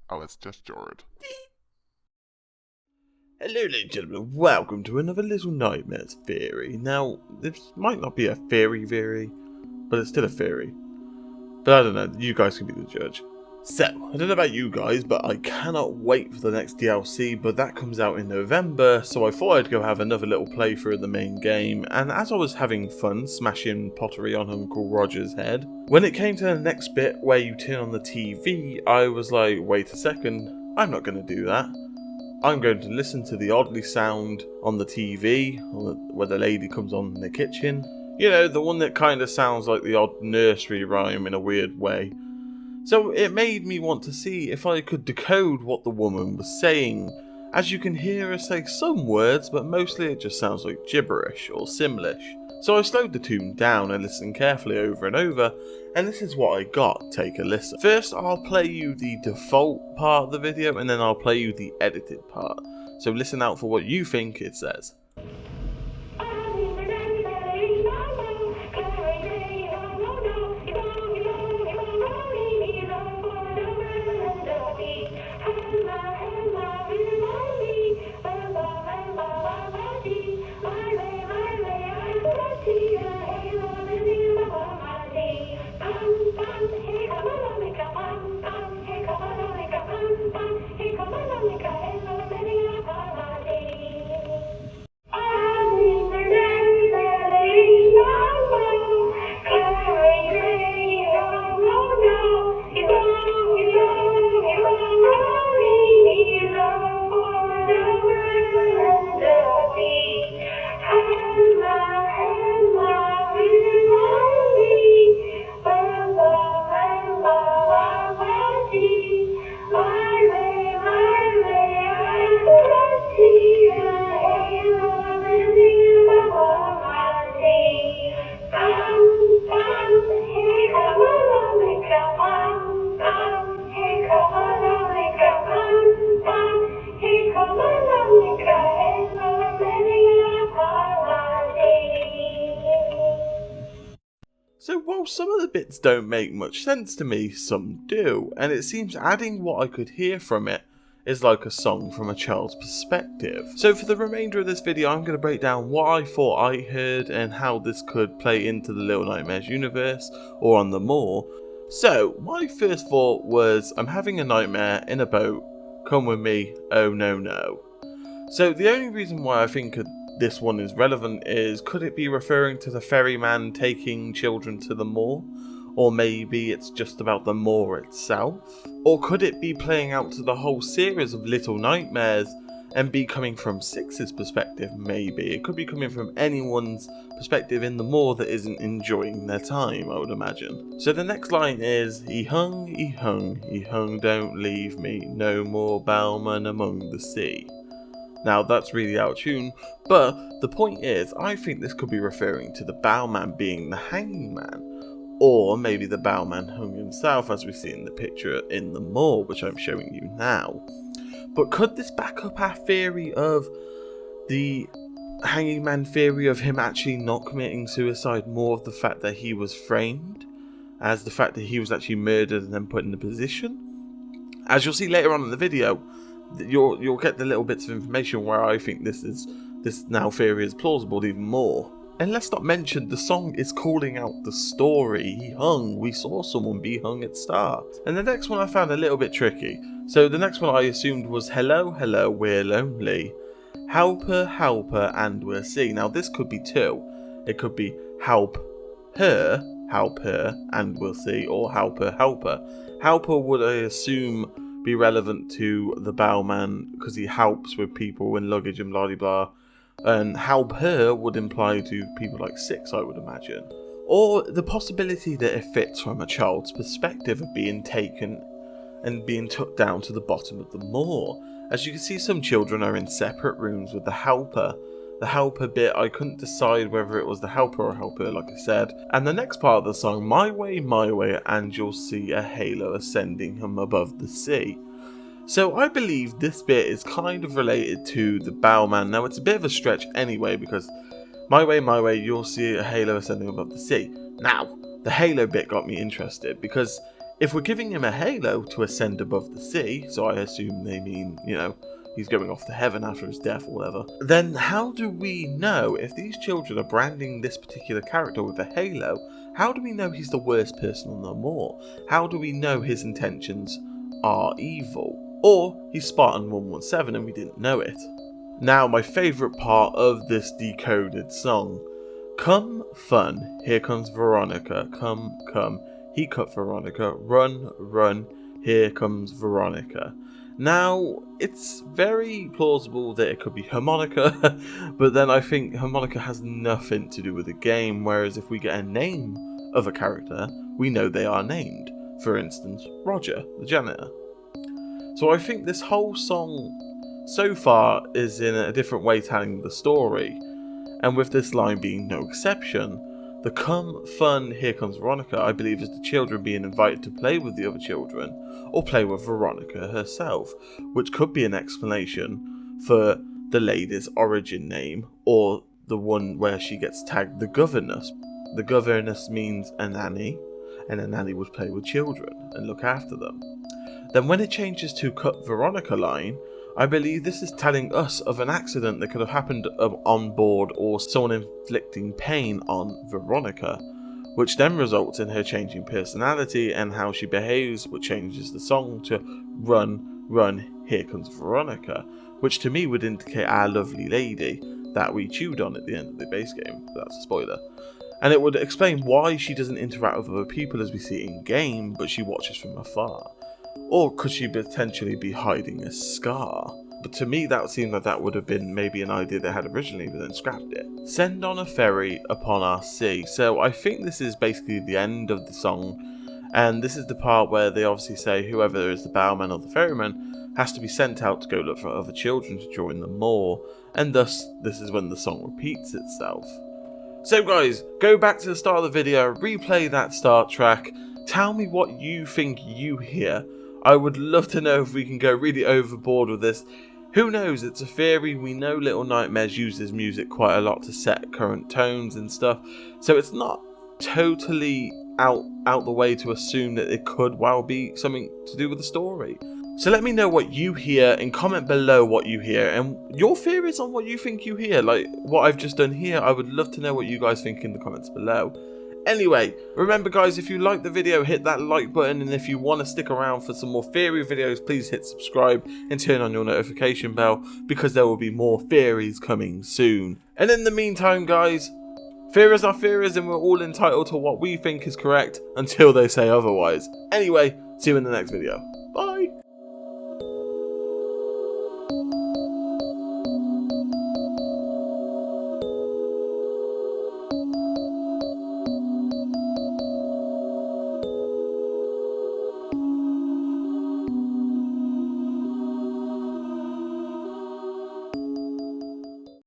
Oh, it's just Jord. Hello ladies and gentlemen, welcome to another Little Nightmares theory. Now, this might not be a theory, but it's still a theory. But I don't know, you guys can be the judge. So, I don't know about you guys, but I cannot wait for the next DLC, but that comes out in November, so I thought I'd go have another little playthrough of the main game, and as I was having fun smashing pottery on Uncle Roger's head, when it came to the next bit where you turn on the TV, I was like, wait a second, I'm not going to do that. I'm going to listen to the oddly sound on the TV, where the lady comes on in the kitchen. You know, the one that kind of sounds like the odd nursery rhyme in a weird way. So it made me want to see if I could decode what the woman was saying, as you can hear her say some words, but mostly it just sounds like gibberish or Simlish. So I slowed the tune down and listened carefully over and over, and this is what I got. Take a listen. First I'll play you the default part of the video, and then I'll play you the edited part. So listen out for what you think it says. So while some of the bits don't make much sense to me, some do, and it seems adding what I could hear from it is like a song from a child's perspective. So for the remainder of this video, I'm going to break down what I thought I heard and how this could play into the Little Nightmares universe or on the moor. So my first thought was, I'm having a nightmare in a boat, come with me, oh no no. So the only reason why I think this one is relevant is, could it be referring to the ferryman taking children to the moor? Or maybe it's just about the moor itself? Or could it be playing out to the whole series of Little Nightmares and be coming from Six's perspective? Maybe. It could be coming from anyone's perspective in the moor that isn't enjoying their time, I would imagine. So the next line is, he hung, don't leave me, no more bowman among the sea. Now that's really out of tune, but the point is, I think this could be referring to the bowman being the hanging man, or maybe the bowman hung himself, as we see in the picture in the moor, which I'm showing you now. But could this back up our theory of the hanging man theory of him actually not committing suicide, more of the fact that he was framed, as the fact that he was actually murdered and then put in the position? As you'll see later on in the video, you'll get the little bits of information where I think this now theory is plausible even more. And let's not mention the song is calling out the story. He hung, we saw someone be hung at start. And the next one I found a little bit tricky. So the next one I assumed was, hello, hello, we're lonely. Help her, and we'll see. Now this could be two. It could be help her, and we'll see, or help her. Help her would, I assume, be relevant to the bowman because he helps with people and luggage and blah blah, and help her would imply to people like Six, I would imagine. Or the possibility that it fits from a child's perspective of being taken and being took down to the bottom of the moor. As you can see, some children are in separate rooms with the helper. The helper bit, I couldn't decide whether it was the helper or helper, like I said. And the next part of the song, my way, and you'll see a halo ascending him above the sea. So I believe this bit is kind of related to the bowman. Now it's a bit of a stretch anyway, because my way, you'll see a halo ascending above the sea. Now, the halo bit got me interested, because If we're giving him a halo to ascend above the sea, so I assume they mean, he's going off to heaven after his death or whatever, then how do we know if these children are branding this particular character with a halo? How do we know he's the worst person on them all? How do we know his intentions are evil? Or he's Spartan 117 and we didn't know it? Now, my favourite part of this decoded song. Come, fun, here comes Veronica. Come, come, he cut Veronica. Run, run, here comes Veronica. Now, it's very plausible that it could be harmonica, but then I think harmonica has nothing to do with the game, whereas if we get a name of a character, we know they are named. For instance, Roger, the janitor. So I think this whole song so far is in a different way telling the story, and with this line being no exception. The come, fun, here comes Veronica, I believe is the children being invited to play with the other children, or play with Veronica herself, which could be an explanation for the lady's origin name, or the one where she gets tagged the governess. The governess means a nanny, and a nanny would play with children and look after them. Then when it changes to cut Veronica line, I believe this is telling us of an accident that could have happened on board or someone inflicting pain on Veronica, which then results in her changing personality and how she behaves, which changes the song to run, run, here comes Veronica, which to me would indicate our lovely lady that we chewed on at the end of the base game. That's a spoiler. And it would explain why she doesn't interact with other people as we see in game, but she watches from afar. Or could she potentially be hiding a scar? But to me that seemed like that would have been maybe an idea they had originally but then scrapped it. Send on a ferry upon our sea. So I think this is basically the end of the song, and this is the part where they obviously say whoever is the bowman or the ferryman has to be sent out to go look for other children to join them more, and thus this is when the song repeats itself. So guys, go back to the start of the video, replay that start track, tell me what you think you hear. I would love to know if we can go really overboard with this. Who knows, it's a theory. We know Little Nightmares uses music quite a lot to set current tones and stuff, so it's not totally out the way to assume that it could well be something to do with the story. So let me know what you hear and comment below what you hear and your theories on what you think you hear, like what I've just done here. I would love to know what you guys think in the comments below. Anyway, remember guys, if you liked the video, hit that like button, and if you want to stick around for some more theory videos, please hit subscribe and turn on your notification bell, because there will be more theories coming soon. And in the meantime guys, theories are theories and we're all entitled to what we think is correct until they say otherwise. Anyway, see you in the next video.